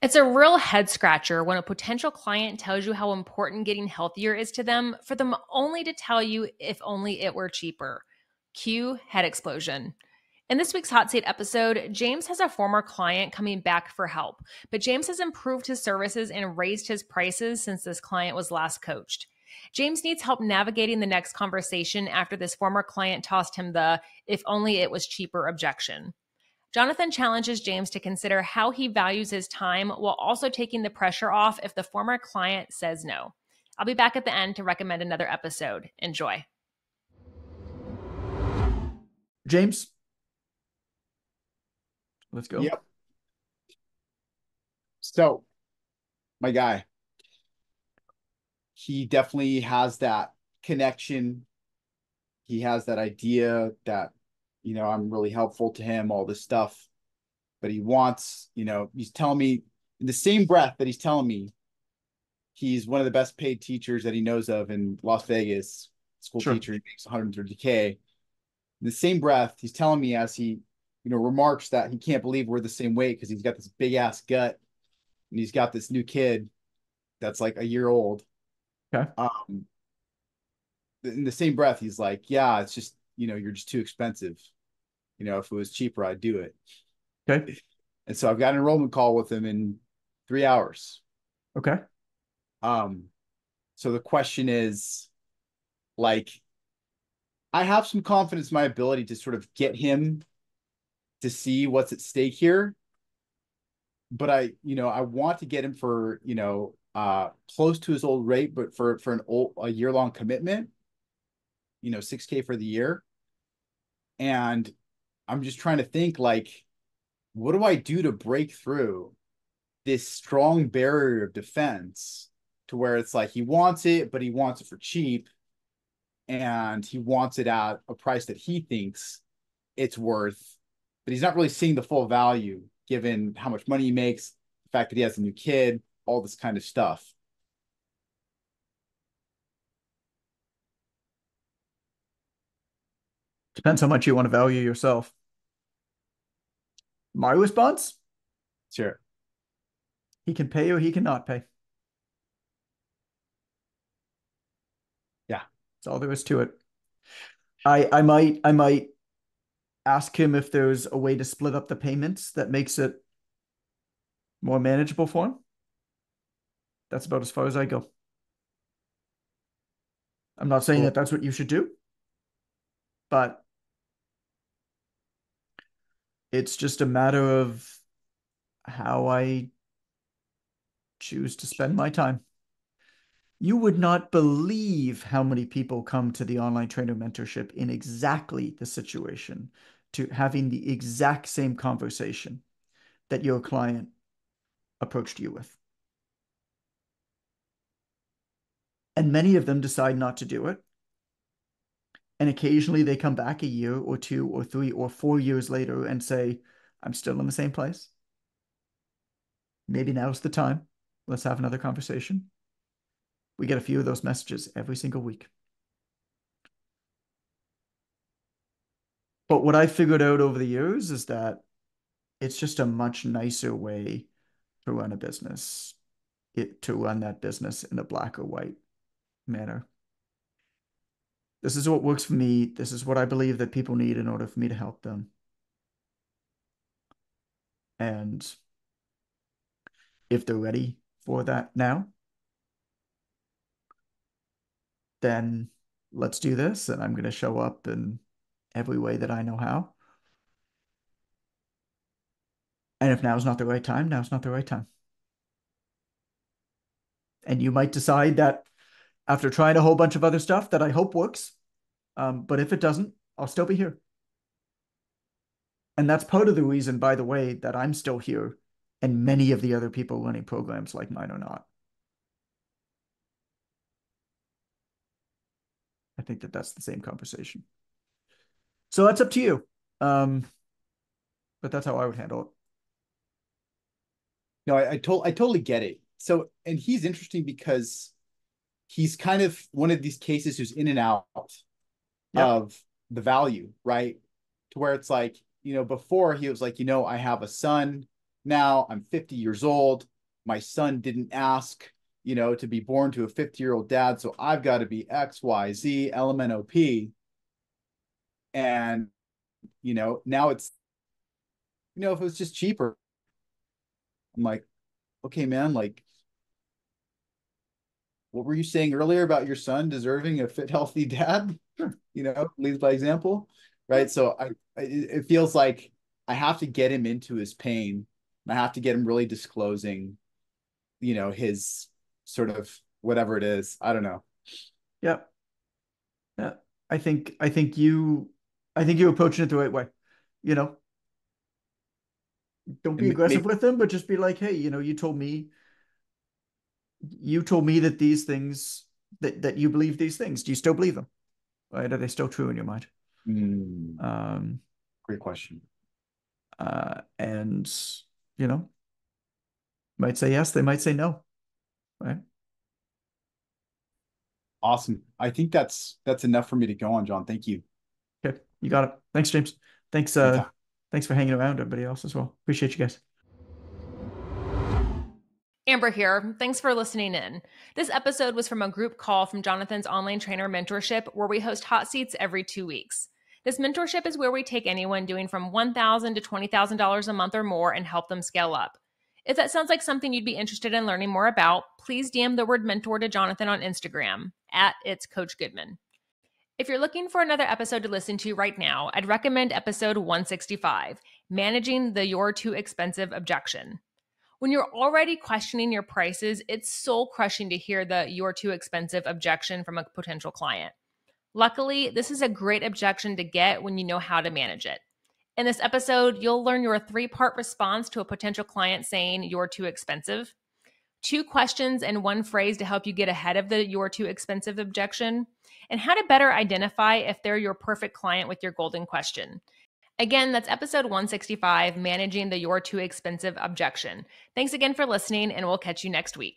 It's a real head scratcher when a potential client tells you how important getting healthier is to them, for them only to tell you if only it were cheaper. Cue head explosion. In this week's Hot Seat episode, James has a former client coming back for help, but James has improved his services and raised his prices since this client was last coached. James needs help navigating the next conversation after this former client tossed him the "if only it was cheaper" objection. Jonathan challenges James to consider how he values his time while also taking the pressure off if the former client says no. I'll be back at the end to recommend another episode. Enjoy. James, let's go. Yep. So, my guy, he definitely has that connection. He has that idea that, I'm really helpful to him, all this stuff. But he wants, he's telling me in the same breath that he's telling me he's one of the best paid teachers that he knows of in Las Vegas, school Sure. teacher, he makes 130K. In the same breath, he's telling me as he, remarks that he can't believe we're the same weight because he's got this big ass gut and he's got this new kid that's like a year old. Okay. In the same breath, he's like, yeah, it's just, you're just too expensive. If it was cheaper, I'd do it. Okay. And so I've got an enrollment call with him in 3 hours. Okay. So the question is, like, I have some confidence in my ability to sort of get him to see what's at stake here. But I want to get him for, close to his old rate, but for a year-long commitment, 6K for the year. And I'm just trying to think, like, what do I do to break through this strong barrier of defense to where it's like he wants it, but he wants it for cheap, and he wants it at a price that he thinks it's worth, but he's not really seeing the full value given how much money he makes, the fact that he has a new kid, all this kind of stuff. Depends how much you want to value yourself. My response, Sure. he can pay or he cannot pay. Yeah. That's all there is to it. I might ask him if there's a way to split up the payments that makes it more manageable for him. That's about as far as I go. I'm not saying Cool. that that's what you should do, but it's just a matter of how I choose to spend my time. You would not believe how many people come to the online trainer mentorship in exactly the situation, to having the exact same conversation that your client approached you with. And many of them decide not to do it. And occasionally they come back a year or 2 or 3 or 4 years later and say, I'm still in the same place. Maybe now's the time. Let's have another conversation. We get a few of those messages every single week. But what I figured out over the years is that it's just a much nicer way to run a business, to run that business in a black or white manner. This is what works for me. This is what I believe that people need in order for me to help them. And if they're ready for that now, then let's do this. And I'm going to show up in every way that I know how. And if now's not the right time, now's not the right time. And you might decide that after trying a whole bunch of other stuff that I hope works, but if it doesn't, I'll still be here. And that's part of the reason, by the way, that I'm still here and many of the other people running programs like mine are not. I think that that's the same conversation. So that's up to you. But that's how I would handle it. No, I totally get it. So, and he's interesting because he's kind of one of these cases who's in and out Yep. of the value, right? To where it's like, before he was like, I have a son now, I'm 50 years old. my son didn't ask, to be born to a 50-year-old dad, so I've got to be X, Y, Z, LMNOP. And, now it's, if it was just cheaper, I'm like, okay, man, like, what were you saying earlier about your son deserving a fit, healthy dad? Leads by example, right? So it feels like I have to get him into his pain, and I have to get him really disclosing, his sort of whatever it is. I don't know. Yeah. Yeah. I think you approaching it the right way. Don't be And aggressive maybe, with them, but just be like, hey, you told me that these things that you believe these things. Do you still believe them? Right? Are they still true in your mind? Um, great question. and you know, might say yes, they might say no. Right? Awesome. I think that's enough for me to go on, John. Thank you. Okay, you got it. Thanks, James. Thanks, Anytime. thanks for hanging around, everybody else as well. Appreciate you guys. Amber here. Thanks for listening in. This episode was from a group call from Jonathan's online trainer mentorship, where we host hot seats every 2 weeks. This mentorship is where we take anyone doing from $1,000 to $20,000 a month or more and help them scale up. If that sounds like something you'd be interested in learning more about, please DM the word mentor to Jonathan on Instagram @itscoachgoodman. If you're looking for another episode to listen to right now, I'd recommend episode 165, Managing the You're Too Expensive Objection. When you're already questioning your prices, it's soul crushing to hear the "you're too expensive" objection from a potential client. Luckily, this is a great objection to get when you know how to manage it. In this episode, you'll learn your 3-part response to a potential client saying "you're too expensive," 2 questions and 1 phrase to help you get ahead of the "you're too expensive" objection, and how to better identify if they're your perfect client with your golden question. Again, that's episode 165, Managing the You're Too Expensive Objection. Thanks again for listening, and we'll catch you next week.